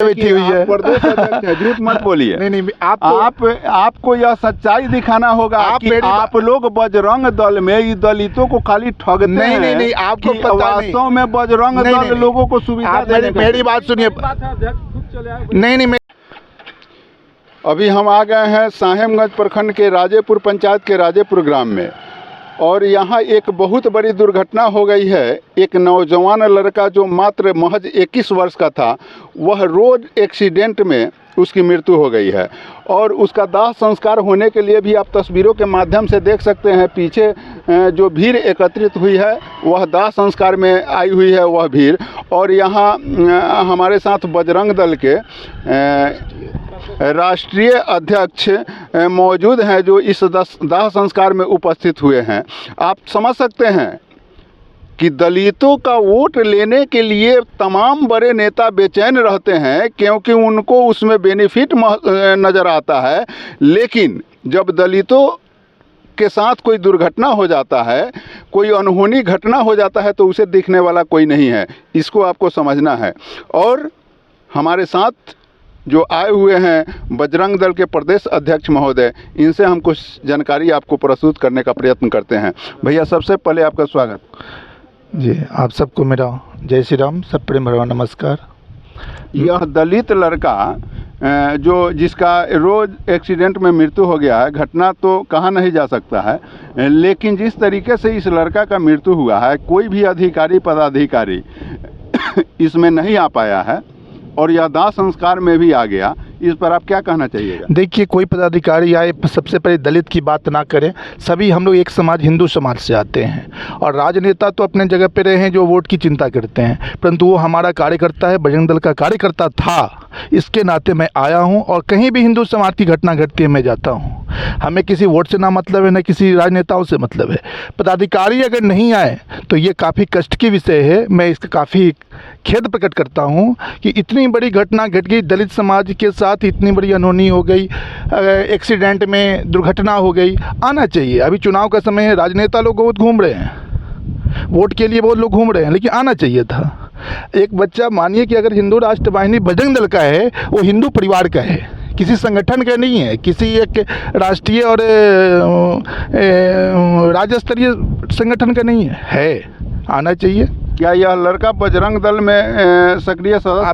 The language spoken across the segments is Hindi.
बैठी हुई है। प्रदेश अध्यक्ष है, झूठ मत बोलिए। नहीं, आपको यह सच्चाई दिखाना होगा कि आप लोग बजरंग दल में ये दलितों को खाली ठगते हैं। नहीं, आपको पता नहीं। वास्तव में बजरंग दल लोगों को सुविधा देने का। मेरी बात सुनिए। नहीं, अभी हम आ गए हैं साहेबगंज प्रखंड के राजेपुर पंचायत के राजेपुर ग्राम में, और यहाँ एक बहुत बड़ी दुर्घटना हो गई है। एक नौजवान लड़का जो मात्र महज 21 वर्ष का था, वह रोड एक्सीडेंट में उसकी मृत्यु हो गई है। और उसका दाह संस्कार होने के लिए भी आप तस्वीरों के माध्यम से देख सकते हैं, पीछे जो भीड़ एकत्रित हुई है वह दाह संस्कार में आई हुई है वह भीड़। और यहाँ हमारे साथ बजरंग दल के राष्ट्रीय अध्यक्ष मौजूद हैं जो इस दाह संस्कार में उपस्थित हुए हैं। आप समझ सकते हैं कि दलितों का वोट लेने के लिए तमाम बड़े नेता बेचैन रहते हैं, क्योंकि उनको उसमें बेनिफिट नज़र आता है। लेकिन जब दलितों के साथ कोई दुर्घटना हो जाता है, कोई अनहोनी घटना हो जाता है, तो उसे देखने वाला कोई नहीं है। इसको आपको समझना है। और हमारे साथ जो आए हुए हैं बजरंग दल के प्रदेश अध्यक्ष महोदय, इनसे हम कुछ जानकारी आपको प्रस्तुत करने का प्रयत्न करते हैं। भैया, सबसे पहले आपका स्वागत जी। आप सबको मेरा जय श्री राम, सब प्रेम भरा नमस्कार। यह दलित लड़का जो जिसका रोड एक्सीडेंट में मृत्यु हो गया है, घटना तो कहा नहीं जा सकता है, लेकिन जिस तरीके से इस लड़का का मृत्यु हुआ है, कोई भी अधिकारी पदाधिकारी इसमें नहीं आ पाया है और यह दाह संस्कार में भी आ गया। इस पर आप क्या कहना चाहिएगा? देखिए, कोई पदाधिकारी आए, सबसे पहले दलित की बात ना करें। सभी हम लोग एक समाज, हिंदू समाज से आते हैं, और राजनेता तो अपने जगह पे रहे हैं जो वोट की चिंता करते हैं, परंतु वो हमारा कार्यकर्ता है, बजरंग दल का कार्यकर्ता था। इसके नाते मैं आया हूं, और कहीं भी हिंदू समाज की घटना घटती है मैं जाता हूं। हमें किसी वोट से ना मतलब है, न किसी राजनेताओं से मतलब है। पदाधिकारी अगर नहीं आए तो ये काफ़ी कष्ट की विषय है। मैं इसका काफ़ी खेद प्रकट करता हूं कि इतनी बड़ी घटना घट गई, दलित समाज के साथ इतनी बड़ी अनहोनी हो गई, एक्सीडेंट में दुर्घटना हो गई। आना चाहिए। अभी चुनाव का समय है, राजनेता लोग बहुत घूम रहे हैं, वोट के लिए बहुत लोग घूम रहे हैं, लेकिन आना चाहिए था। एक बच्चा, मानिए कि अगर हिंदू राष्ट्र वाहिनी बजरंग दल का है, वो हिंदू परिवार का है, किसी संगठन का नहीं है, किसी एक राष्ट्रीय और राज्य स्तरीय संगठन का नहीं है। आना चाहिए। क्या यह लड़का बजरंग दल में सक्रिय सदस्य?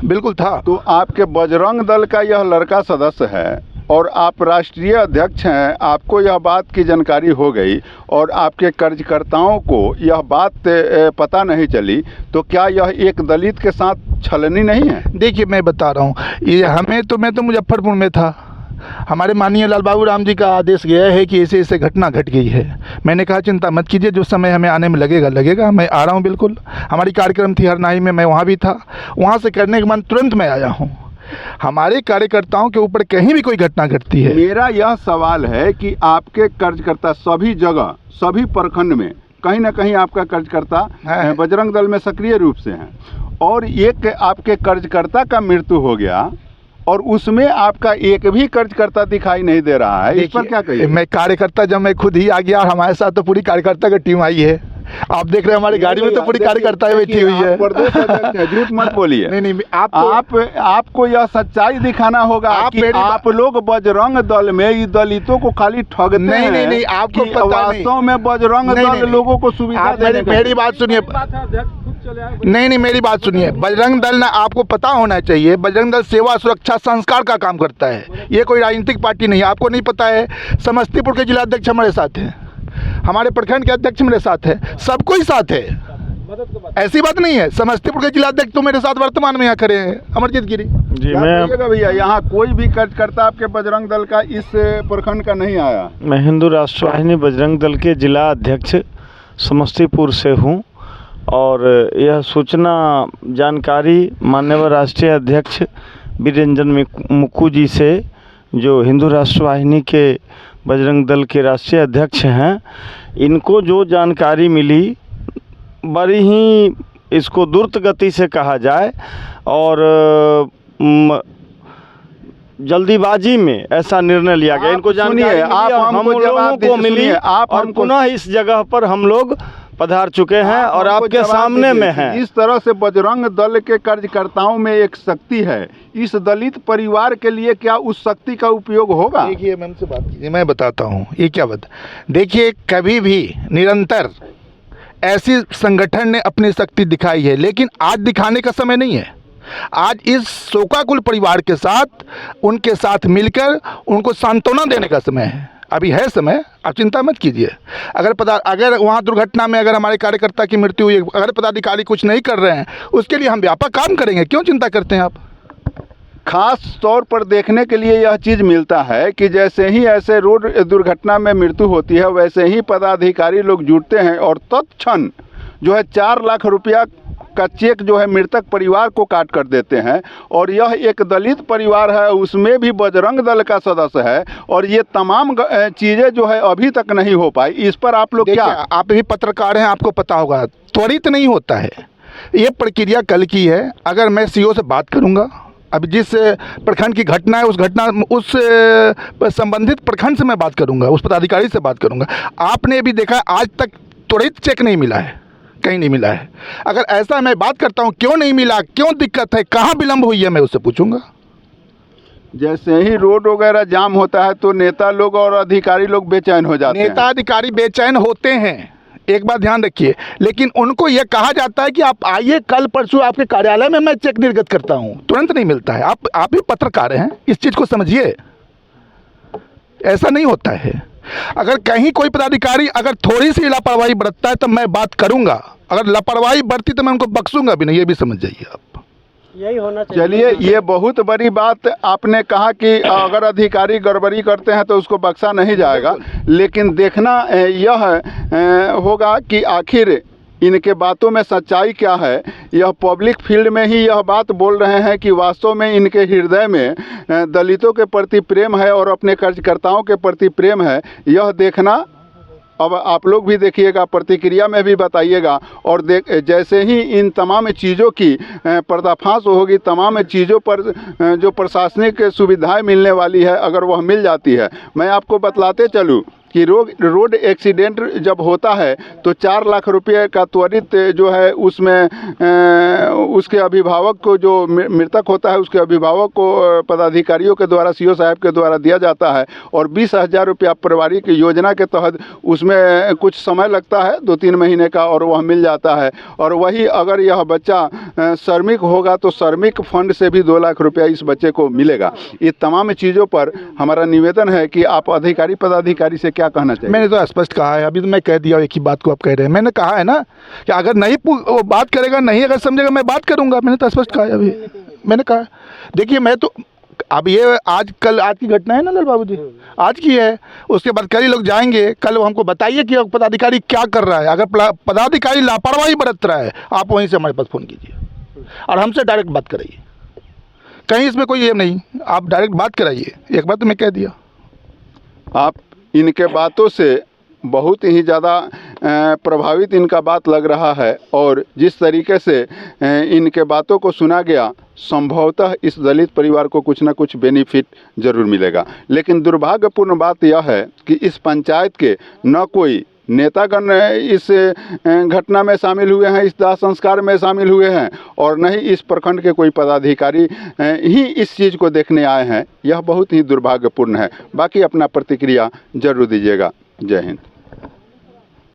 बिल्कुल था। तो आपके बजरंग दल का यह लड़का सदस्य है और आप राष्ट्रीय अध्यक्ष हैं, आपको यह बात की जानकारी हो गई और आपके कार्यकर्ताओं को यह बात पता नहीं चली, तो क्या यह एक दलित के साथ छलनी नहीं है? देखिए, मैं बता रहा हूँ, ये मैं तो मुजफ्फरपुर में था। हमारे माननीय लाल बाबू राम जी का आदेश गया है कि ऐसे ऐसे घटना घट गई है। मैंने कहा चिंता मत कीजिए, जो समय हमें आने में लगेगा। मैं आ रहा हूँ। बिल्कुल, हमारी कार्यक्रम थी हरनाई में, मैं वहाँ भी था। वहाँ से करने के बाद तुरंत मैं आया हूँ। हमारे कार्यकर्ताओं के ऊपर कहीं भी कोई घटना घटती है। मेरा यह सवाल है कि आपके कार्यकर्ता सभी जगह, सभी प्रखंड में कहीं ना कहीं आपका कार्यकर्ता बजरंग दल में सक्रिय रूप से हैं, और एक आपके कार्यकर्ता का मृत्यु हो गया और उसमें आपका एक भी कार्यकर्ता दिखाई नहीं दे रहा है। इस पर क्या कहिए? मैं कार्यकर्ता, जब मैं खुद ही आ गया, और हमारे साथ तो पूरी कार्यकर्ता की टीम आई है। आप देख रहे हैं हमारी गाड़ी में तो पूरी कार्यकर्ता बैठी हुई है। प्रदेश अध्यक्ष है, झूठ मत बोलिए। नहीं, आपको यह सच्चाई दिखाना होगा कि आप लोग बजरंग दल में ये दलितों को खाली ठगते हैं। नहीं, आपको पता नहीं। वास्तव में बजरंग दल लोगों को सुविधा देने का। मेरी बात सुनिए। नहीं, मेरी बात सुनिए। बजरंग दल ना, आपको पता होना चाहिए, बजरंग दल सेवा, सुरक्षा, संस्कार का काम करता है। ये कोई राजनीतिक पार्टी नहीं है। आपको नहीं पता है, समस्तीपुर के जिलाध्यक्ष हमारे साथ हैं, हमारे प्रखंड के अध्यक्ष मेरे साथ है, सब कोई साथ है। ऐसी बात नहीं है। समस्तीपुर के जिलाध्यक्ष तो मेरे साथ वर्तमान में यहाँ खड़े हैं, अमरजीत गिरी जी। मैं भैया, यहाँ कोई भी कार्यकर्ता आपके बजरंग दल का इस प्रखंड का नहीं आया? मैं हिंदू राष्ट्र वाहिनी बजरंग दल के जिला अध्यक्ष समस्तीपुर से हूँ, और यह सूचना जानकारी माननीय राष्ट्रीय अध्यक्ष वीररंजन मुक्कू जी से, जो हिंदू राष्ट्र वाहिनी के बजरंग दल के राष्ट्रीय अध्यक्ष हैं, इनको जो जानकारी मिली, बड़ी ही इसको द्रुत गति से कहा जाए और जल्दीबाजी में ऐसा निर्णय लिया गया। इनको जानकारी हम लोगों को मिली, और पुनः इस जगह पर हम लोग पधार चुके हैं और हमको आपके जवाब सामने दीजिए में कि हैं। जिस तरह से बजरंग दल के कार्यकर्ताओं में एक शक्ति है, इस दलित परिवार के लिए क्या उस शक्ति का उपयोग होगा? देखिए मैम से बात कीजिए, मैं बताता हूँ ये क्या बात। देखिए कभी भी निरंतर ऐसी संगठन ने अपनी शक्ति दिखाई है, लेकिन आज दिखाने का समय नहीं है। आज इस शोकाकुल परिवार के साथ, उनके साथ मिलकर उनको सांत्वना देने का समय है। अभी है समय, आप चिंता मत कीजिए। अगर वहाँ दुर्घटना में अगर हमारे कार्यकर्ता की मृत्यु हुई, अगर पदाधिकारी कुछ नहीं कर रहे हैं, उसके लिए हम व्यापक काम करेंगे। क्यों चिंता करते हैं आप? खास तौर पर देखने के लिए यह चीज़ मिलता है कि जैसे ही ऐसे रोड दुर्घटना में मृत्यु होती है, वैसे ही पदाधिकारी लोग जुटते हैं और तत्क्षण जो है 4 लाख रुपया का चेक जो है मृतक परिवार को काट कर देते हैं। और यह एक दलित परिवार है, उसमें भी बजरंग दल का सदस्य है, और ये तमाम चीज़ें जो है अभी तक नहीं हो पाई। इस पर आप लोग क्या? आप भी पत्रकार हैं, आपको पता होगा, त्वरित नहीं होता है। ये प्रक्रिया कल की है। अगर मैं सीओ से बात करूंगा, अभी जिस प्रखंड की घटना है उस संबंधित प्रखंड से मैं बात करूंगा, उस पदाधिकारी से बात करूंगा। आपने भी देखा आज तक त्वरित चेक नहीं मिला है, कहीं नहीं मिला है। अगर ऐसा मैं बात करता हूं क्यों नहीं मिला, क्यों दिक्कत है, कहाँ विलम्ब हुई है, मैं उससे पूछूंगा। जैसे ही रोड वगैरह जाम होता है तो नेता लोग और अधिकारी लोग बेचैन हो जाते हैं। नेता अधिकारी बेचैन होते हैं, एक बात ध्यान रखिए, लेकिन उनको यह कहा जाता है कि आप आइए कल परसों आपके कार्यालय में मैं चेक निर्गत करता हूं। तुरंत नहीं मिलता है। आप भी पत्रकार हैं, इस चीज़ को समझिए। ऐसा नहीं होता है। अगर कहीं कोई पदाधिकारी अगर थोड़ी सी लापरवाही बरतता है तो मैं बात करूंगा, अगर लापरवाही बरती तो मैं उनको बख्शूंगा भी नहीं। ये भी समझ जाइए आप। यही होना चाहिए। चलिए, ये बहुत बड़ी बात आपने कहा कि अगर अधिकारी गड़बड़ी करते हैं तो उसको बख्शा नहीं जाएगा, लेकिन देखना यह होगा कि आखिर इनके बातों में सच्चाई क्या है। यह पब्लिक फील्ड में ही यह बात बोल रहे हैं कि वास्तव में इनके हृदय में दलितों के प्रति प्रेम है और अपने कार्यकर्ताओं के प्रति प्रेम है। यह देखना अब आप लोग भी देखिएगा, प्रतिक्रिया में भी बताइएगा। और जैसे ही इन तमाम चीज़ों की पर्दाफाश होगी, तमाम चीज़ों पर जो प्रशासनिक सुविधाएं मिलने वाली है, अगर वह मिल जाती है, मैं आपको बतलाते चलूँ कि रोड एक्सीडेंट जब होता है तो 4 लाख रुपये का त्वरित जो है उसमें उसके अभिभावक को, जो मृतक होता है उसके अभिभावक को पदाधिकारियों के द्वारा, सीओ साहब के द्वारा दिया जाता है। और 20,000 रुपया पारिवारिक योजना के तहत उसमें कुछ समय लगता है, 2-3 महीने का, और वह मिल जाता है। और वही अगर यह बच्चा श्रमिक होगा तो श्रमिक फंड से भी 2 लाख रुपया इस बच्चे को मिलेगा। ये तमाम चीज़ों पर हमारा निवेदन है कि आप अधिकारी पदाधिकारी से क्या कहना चाहिए? मैंने तो स्पष्ट कहा है, अभी तो मैं कह दिया, एक ही बात को आप कह रहे हैं। मैंने कहा है ना कि अगर नहीं वो बात करेगा, नहीं अगर समझेगा, मैं बात करूंगा। मैंने तो स्पष्ट कहा है, अभी मैंने कहा। देखिए मैं तो अब ये आज की घटना है ना लाल बाबू जी, आज की है। उसके बाद कई लोग जाएंगे, कल हमको बताइए कि पदाधिकारी क्या कर रहा है। अगर पदाधिकारी लापरवाही बरत रहा है, आप वहीं से हमारे पास फ़ोन कीजिए और हमसे डायरेक्ट बात कराइए। कहीं इसमें कोई ये नहीं, आप डायरेक्ट बात कराइए। एक बात तो मैं कह दिया। आप इनके बातों से बहुत ही ज़्यादा प्रभावित इनका बात लग रहा है, और जिस तरीके से इनके बातों को सुना गया, संभवतः इस दलित परिवार को कुछ ना कुछ बेनिफिट ज़रूर मिलेगा। लेकिन दुर्भाग्यपूर्ण बात यह है कि इस पंचायत के न कोई नेतागण इस घटना में शामिल हुए हैं, इस दाह संस्कार में शामिल हुए हैं, और न ही इस प्रखंड के कोई पदाधिकारी ही इस चीज़ को देखने आए हैं। यह बहुत ही दुर्भाग्यपूर्ण है। बाकी अपना प्रतिक्रिया जरूर दीजिएगा। जय हिंद।